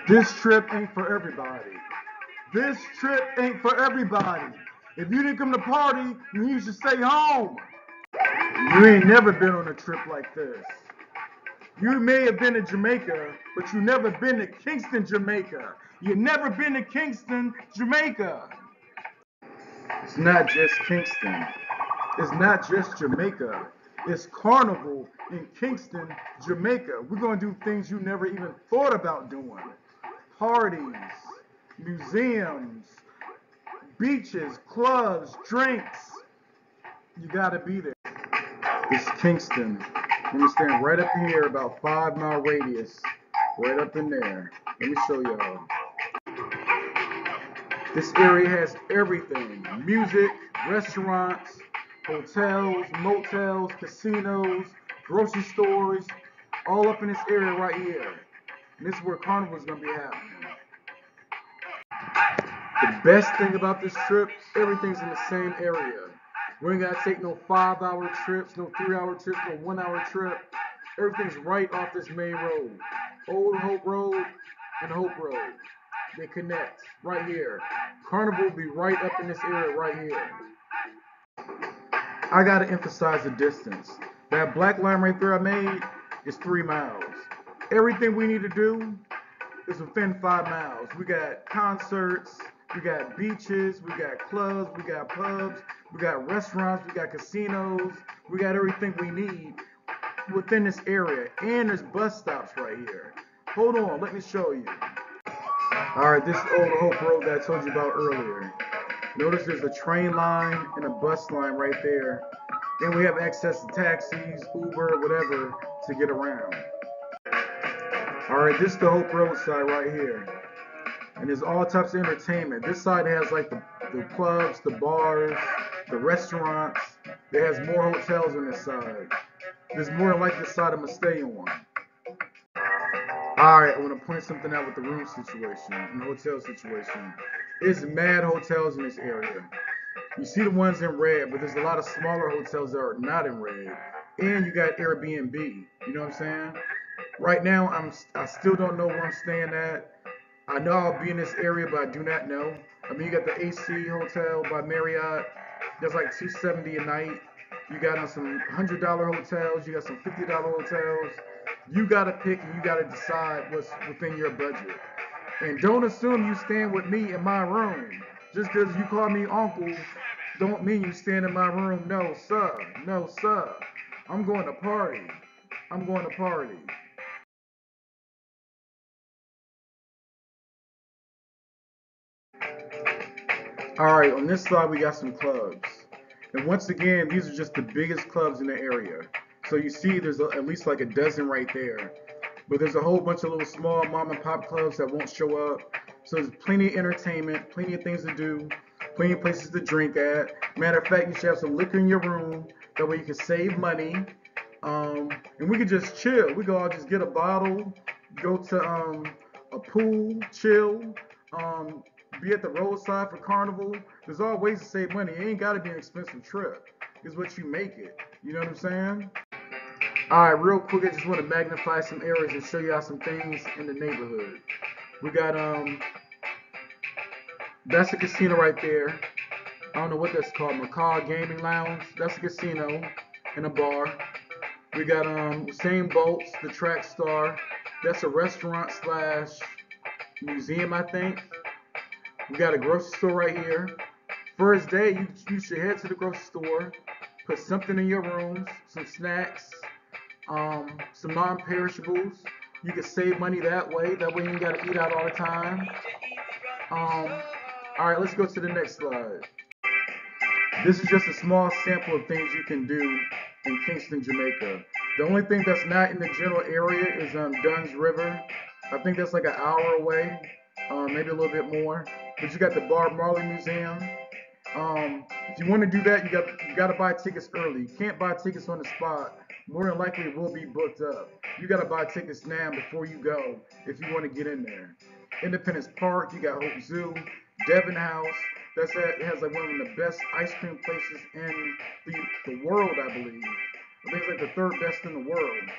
This trip ain't for everybody. This trip ain't for everybody. If you didn't come to party, then you should stay home. You ain't never been on a trip like this. You may have been to Jamaica, but you never been to Kingston, Jamaica. You never been to Kingston, Jamaica. It's not just Kingston. It's not just Jamaica. It's Carnival in Kingston, Jamaica. We're going to do things you never even thought about doing. Parties, museums, beaches, clubs, drinks. You got to be there. It's Kingston. Let me stand right up here, about 5-mile radius. Right up in there. Let me show y'all. This area has everything. Music, restaurants, hotels, motels, casinos, grocery stores, all up in this area right here. And this is where Carnival is going to be happening. The best thing about this trip, everything's in the same area. We ain't got to take no 5-hour trips, no 3-hour trips, no 1-hour trip. Everything's right off this main road. Old Hope Road and Hope Road. They connect right here. Carnival will be right up in this area right here. I gotta emphasize the distance. That black line right there I made is 3 miles. Everything we need to do is within 5 miles. We got concerts, we got beaches, we got clubs, we got pubs, we got restaurants, we got casinos, we got everything we need within this area. And there's bus stops right here. Hold on, let me show you. Alright, this is Old Hope Road that I told you about earlier. Notice there's a train line and a bus line right there. Then we have access to taxis, Uber, whatever, to get around. Alright, this is the Hope Road side right here. And there's all types of entertainment. This side has like the clubs, the bars, the restaurants. It has more hotels on this side. There's more like this side I'm going to stay on. Alright, I want to point something out with the room situation and the hotel situation. There's mad hotels in this area. You see the ones in red, but there's a lot of smaller hotels that are not in red. And you got Airbnb. You know what I'm saying? Right now, I still don't know where I'm staying at. I know I'll be in this area, but I do not know. I mean, you got the AC Hotel by Marriott. That's like $270 a night. You got some $100 hotels. You got some $50 hotels. You got to pick and you got to decide what's within your budget. And don't assume you stand with me in my room. Just because you call me uncle, don't mean you stand in my room. No, sir. No, sir. I'm going to party. I'm going to party. Alright, on this side we got some clubs. And once again, these are just the biggest clubs in the area. So you see there's at least like a dozen right there. But there's a whole bunch of little small mom and pop clubs that won't show up. So there's plenty of entertainment, plenty of things to do, plenty of places to drink at. Matter of fact, you should have some liquor in your room. That way you can save money. And we could just chill. We could all just get a bottle, go to a pool, chill, be at the roadside for Carnival. There's all ways to save money. It ain't got to be an expensive trip. It's what you make it. You know what I'm saying? Alright, real quick, I just want to magnify some areas and show y'all some things in the neighborhood. We got, that's a casino right there. I don't know what that's called, Macaw Gaming Lounge. That's a casino and a bar. We got, Usain Bolt's, the Track Star. That's a restaurant slash museum, I think. We got a grocery store right here. First day, you should head to the grocery store, put something in your rooms, some snacks, some non-perishables. You can save money that way. That way you ain't got to eat out all the time. Alright, let's go to the next slide. This is just a small sample of things you can do in Kingston, Jamaica. The only thing that's not in the general area is Dunn's River. I think that's like an hour away, maybe a little bit more. But you got the Bob Marley Museum. If you want to do that, you got to buy tickets early. You can't buy tickets on the spot. More than likely, it will be booked up. You got to buy tickets now before you go if you want to get in there. Independence Park, you got Hope Zoo, Devon House. It has like one of the best ice cream places in the world, I believe. I think it's like the 3rd best in the world.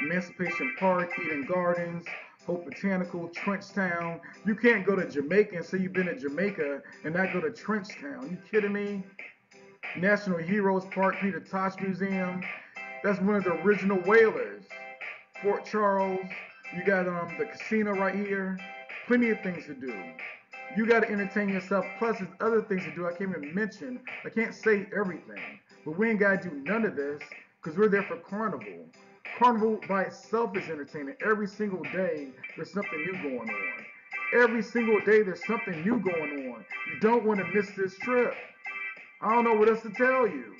Emancipation Park, Eden Gardens, Hope Botanical, Trenchtown. You can't go to Jamaica and say you've been to Jamaica and not go to Trenchtown. You kidding me? National Heroes Park, Peter Tosh Museum. That's one of the original whalers. Fort Charles. You got the casino right here. Plenty of things to do. You got to entertain yourself. Plus, there's other things to do. I can't even mention. I can't say everything. But we ain't got to do none of this because we're there for Carnival. Carnival by itself is entertaining. Every single day, there's something new going on. Every single day, there's something new going on. You don't want to miss this trip. I don't know what else to tell you.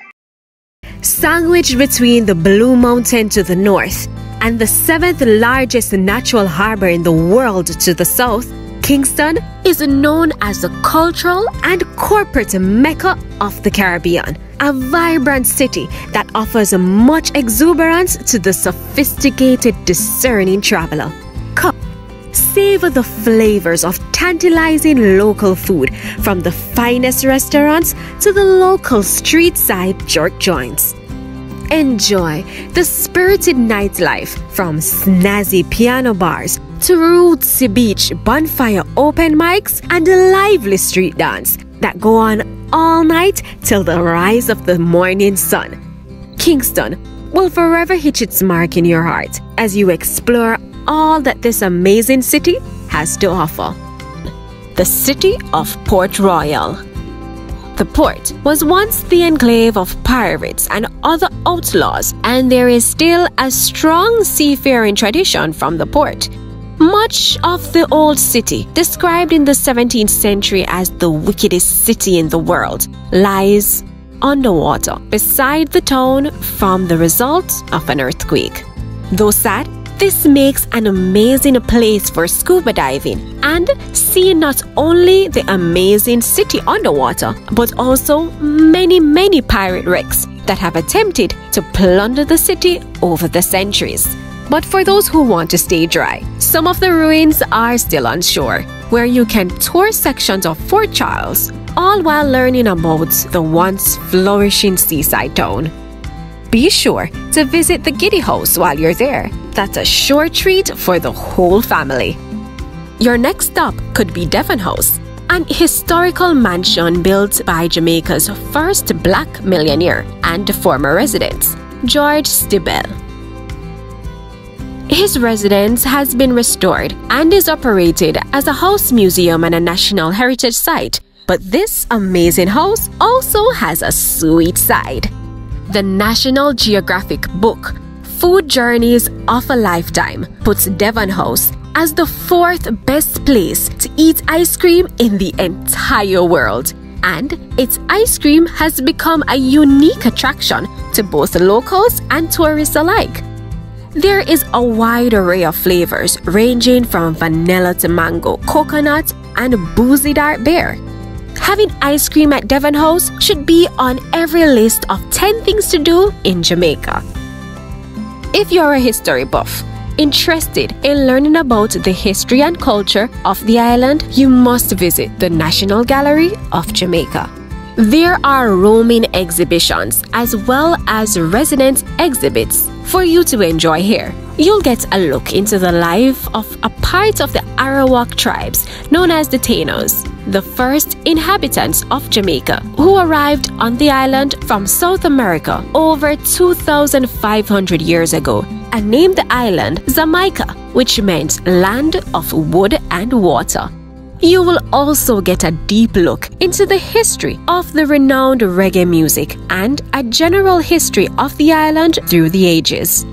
Sandwiched between the Blue Mountain to the north and the 7th largest natural harbor in the world to the south, Kingston is known as the cultural and corporate mecca of the Caribbean, a vibrant city that offers much exuberance to the sophisticated, discerning traveler. Come, savor the flavors of tantalizing local food from the finest restaurants to the local street-side jerk joints. Enjoy the spirited nightlife from snazzy piano bars to rootsy beach bonfire open mics and lively street dance that go on all night till the rise of the morning sun. Kingston will forever hit its mark in your heart as you explore all that this amazing city has to offer. The city of Port Royal. The port was once the enclave of pirates and other outlaws, and there is still a strong seafaring tradition from the port. Much of the old city, described in the 17th century as the wickedest city in the world, lies underwater beside the town from the result of an earthquake. Though sad, this makes an amazing place for scuba diving and seeing not only the amazing city underwater, but also many pirate wrecks that have attempted to plunder the city over the centuries. But for those who want to stay dry, some of the ruins are still on shore, where you can tour sections of Fort Charles, all while learning about the once flourishing seaside town. Be sure to visit the Giddy House while you're there. That's a sure treat for the whole family. Your next stop could be Devon House, an historical mansion built by Jamaica's first black millionaire and former resident, George Stibel. His residence has been restored and is operated as a house museum and a national heritage site. But this amazing house also has a sweet side. The National Geographic book, Food Journeys of a Lifetime, puts Devon House as the 4th best place to eat ice cream in the entire world. And its ice cream has become a unique attraction to both locals and tourists alike. There is a wide array of flavors ranging from vanilla to mango, coconut, and boozy dark bear. Having ice cream at Devon House should be on every list of 10 things to do in Jamaica. If you're a history buff, interested in learning about the history and culture of the island, you must visit the National Gallery of Jamaica. There are roaming exhibitions as well as resident exhibits for you to enjoy here. You'll get a look into the life of a part of the Arawak tribes known as the Tainos, the first inhabitants of Jamaica, who arrived on the island from South America over 2,500 years ago and named the island Jamaica, which meant land of wood and water. You will also get a deep look into the history of the renowned reggae music and a general history of the island through the ages.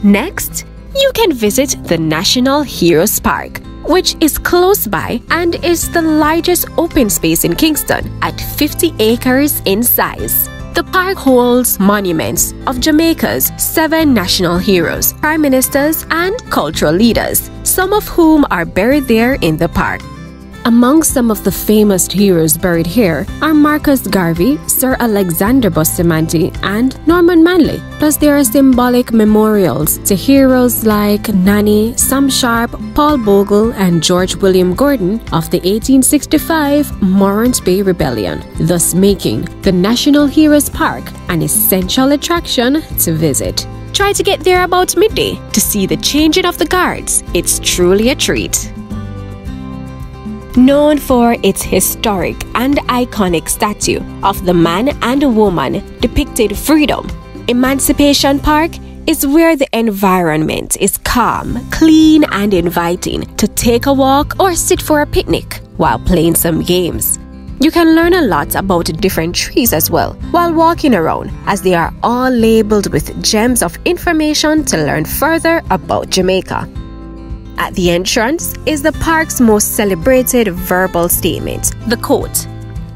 Next, you can visit the National Heroes Park, which is close by and is the largest open space in Kingston at 50 acres in size. The park holds monuments of Jamaica's 7 national heroes, prime ministers, and cultural leaders, some of whom are buried there in the park. Among some of the famous heroes buried here are Marcus Garvey, Sir Alexander Bustamante, and Norman Manley. Plus, there are symbolic memorials to heroes like Nanny, Sam Sharp, Paul Bogle, and George William Gordon of the 1865 Morant Bay Rebellion, thus making the National Heroes Park an essential attraction to visit. Try to get there about midday to see the changing of the guards. It's truly a treat. Known for its historic and iconic statue of the man and woman depicted freedom, Emancipation Park is where the environment is calm, clean, and inviting to take a walk or sit for a picnic while playing some games. You can learn a lot about different trees as well while walking around, as they are all labeled with gems of information to learn further about Jamaica. At the entrance is the park's most celebrated verbal statement, the quote,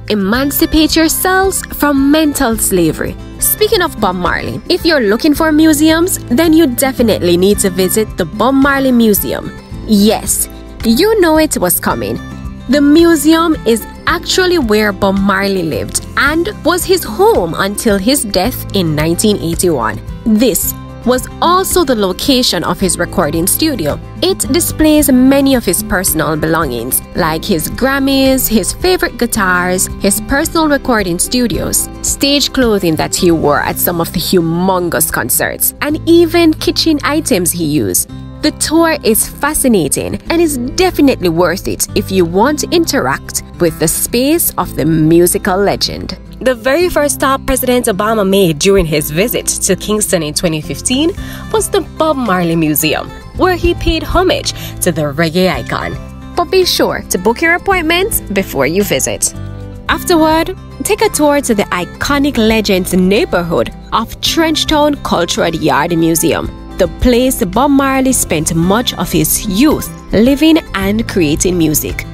"Emancipate yourselves from mental slavery." Speaking of Bob Marley, if you're looking for museums, then you definitely need to visit the Bob Marley Museum. Yes, you know it was coming. The museum is actually where Bob Marley lived and was his home until his death in 1981. This was also the location of his recording studio. It displays many of his personal belongings, like his Grammys, his favorite guitars, his personal recording studios, stage clothing that he wore at some of the humongous concerts, and even kitchen items he used. The tour is fascinating and is definitely worth it if you want to interact with the space of the musical legend. The very first stop President Obama made during his visit to Kingston in 2015 was the Bob Marley Museum, where he paid homage to the reggae icon. But be sure to book your appointment before you visit. Afterward, take a tour to the iconic Legends neighborhood of Trenchtown Cultural Yard Museum, the place Bob Marley spent much of his youth living and creating music.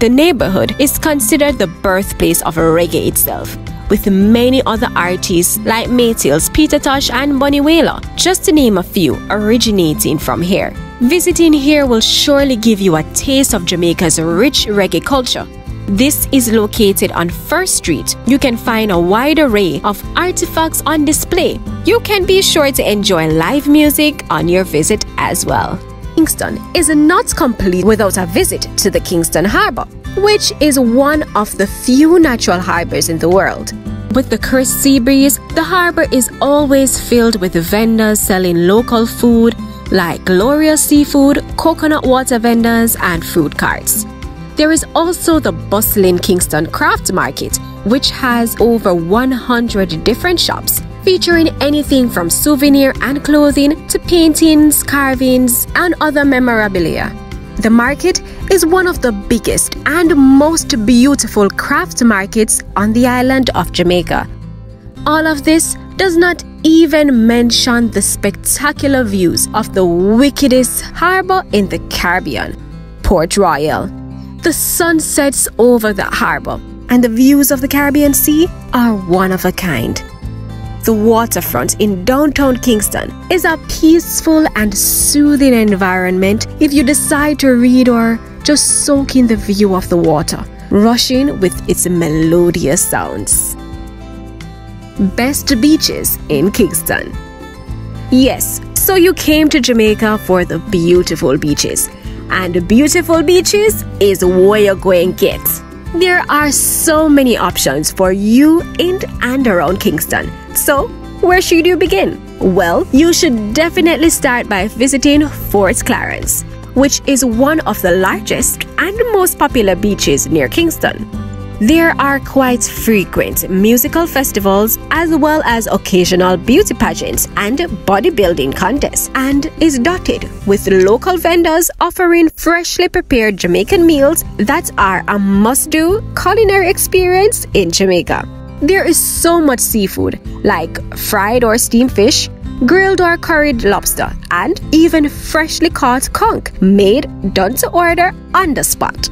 The neighborhood is considered the birthplace of reggae itself, with many other artists like Maytals, Peter Tosh, and Bunny Wailer, just to name a few, originating from here. Visiting here will surely give you a taste of Jamaica's rich reggae culture. This is located on First Street. You can find a wide array of artifacts on display. You can be sure to enjoy live music on your visit as well. Kingston is not complete without a visit to the Kingston Harbour, which is one of the few natural harbors in the world. With the crisp sea breeze, the harbor is always filled with vendors selling local food like Glorious Seafood, coconut water vendors, and fruit carts. There is also the bustling Kingston Craft Market, which has over 100 different shops, featuring anything from souvenir and clothing to paintings, carvings, and other memorabilia. The market is one of the biggest and most beautiful craft markets on the island of Jamaica. All of this does not even mention the spectacular views of the wickedest harbor in the Caribbean, Port Royal. The sun sets over the harbor, and the views of the Caribbean Sea are one of a kind. The waterfront in downtown Kingston is a peaceful and soothing environment if you decide to read or just soak in the view of the water, rushing with its melodious sounds. Best beaches in Kingston. Yes, so you came to Jamaica for the beautiful beaches. And beautiful beaches is where you're going to get. There are so many options for you in and around Kingston. So, where should you begin? Well, you should definitely start by visiting Fort Clarence, which is one of the largest and most popular beaches near Kingston. There are quite frequent musical festivals as well as occasional beauty pageants and bodybuilding contests, and is dotted with local vendors offering freshly prepared Jamaican meals that are a must-do culinary experience in Jamaica. There is so much seafood like fried or steamed fish, grilled or curried lobster, and even freshly caught conch made done to order on the spot.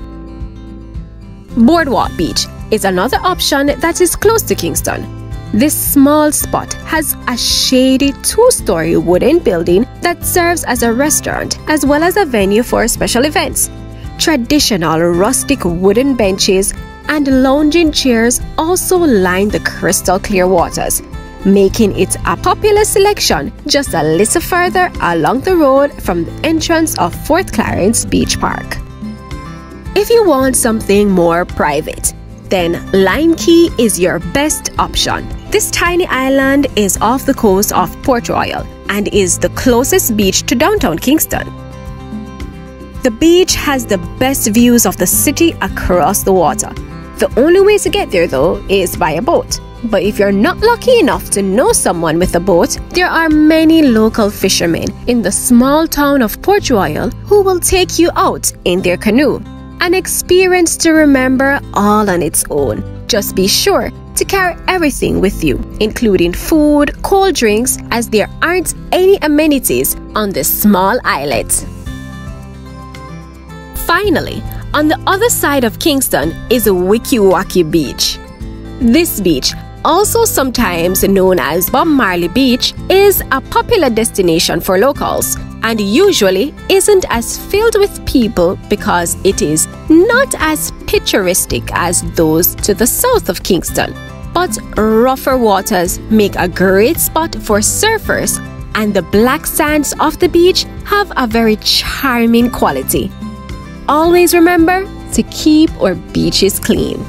Boardwalk Beach is another option that is close to Kingston. This small spot has a shady two-story wooden building that serves as a restaurant as well as a venue for special events. Traditional rustic wooden benches and lounging chairs also line the crystal clear waters, making it a popular selection just a little further along the road from the entrance of Fort Clarence Beach Park. If you want something more private, then Lime Key is your best option. This tiny island is off the coast of Port Royal and is the closest beach to downtown Kingston. The beach has the best views of the city across the water. The only way to get there though is by a boat. But if you're not lucky enough to know someone with a boat, there are many local fishermen in the small town of Port Royal who will take you out in their canoe. An experience to remember all on its own. Just be sure to carry everything with you, including food, cold drinks, as there aren't any amenities on this small islet. Finally, on the other side of Kingston is Wikiwaki Beach. This beach, also sometimes known as Bob Marley Beach, is a popular destination for locals and usually isn't as filled with people because it is not as picturesque as those to the south of Kingston. But rougher waters make a great spot for surfers, and the black sands of the beach have a very charming quality. Always remember to keep our beaches clean.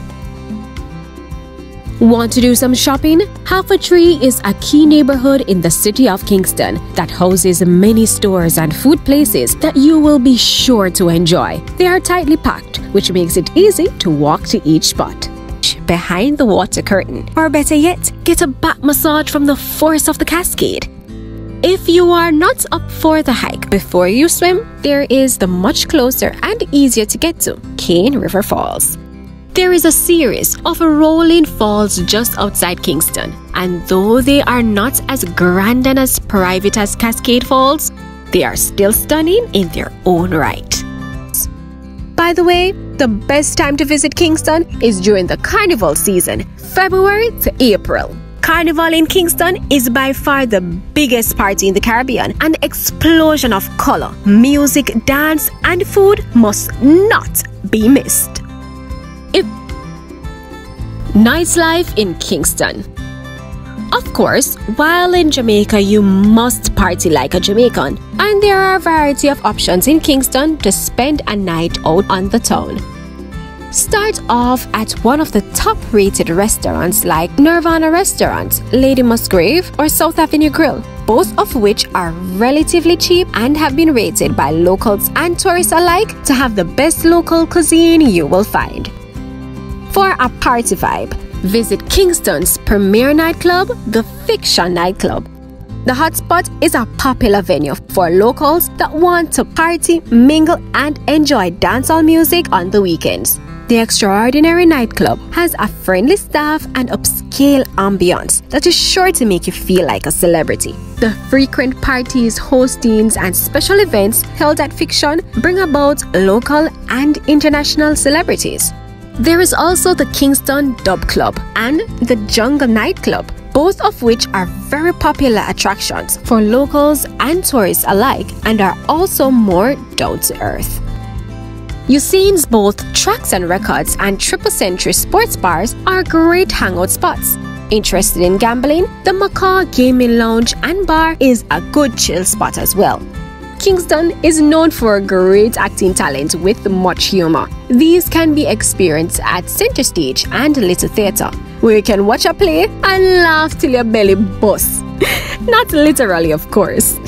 Want to do some shopping? Half a Tree is a key neighborhood in the city of Kingston that houses many stores and food places that you will be sure to enjoy. They are tightly packed, which makes it easy to walk to each spot. Behind the water curtain, or better yet, get a back massage from the force of the cascade. If you are not up for the hike before you swim, there is the much closer and easier to get to Cane River Falls. There is a series of rolling falls just outside Kingston, and though they are not as grand and as private as Cascade Falls, they are still stunning in their own right. By the way, the best time to visit Kingston is during the carnival season, February to April. Carnival in Kingston is by far the biggest party in the Caribbean. An explosion of color, music, dance, and food must not be missed. Nightlife in Kingston. Of course, while in Jamaica, you must party like a Jamaican, and there are a variety of options in Kingston to spend a night out on the town. Start off at one of the top-rated restaurants like Nirvana Restaurant, Lady Musgrave, or South Avenue Grill, both of which are relatively cheap and have been rated by locals and tourists alike to have the best local cuisine you will find. For a party vibe, visit Kingston's premier nightclub, the Fiction Nightclub. The hotspot is a popular venue for locals that want to party, mingle, and enjoy dancehall music on the weekends. The extraordinary nightclub has a friendly staff and upscale ambiance that is sure to make you feel like a celebrity. The frequent parties, hostings, and special events held at Fiction bring about local and international celebrities. There is also the Kingston Dub Club and the Jungle Nightclub, both of which are very popular attractions for locals and tourists alike and are also more down to earth. Eucene's both Tracks and Records and Triple Century Sports Bars are great hangout spots. Interested in gambling? The Macaw Gaming Lounge and Bar is a good chill spot as well. Kingston is known for great acting talent with much humor. These can be experienced at Center Stage and Little Theatre, where you can watch a play and laugh till your belly busts. Not literally, of course.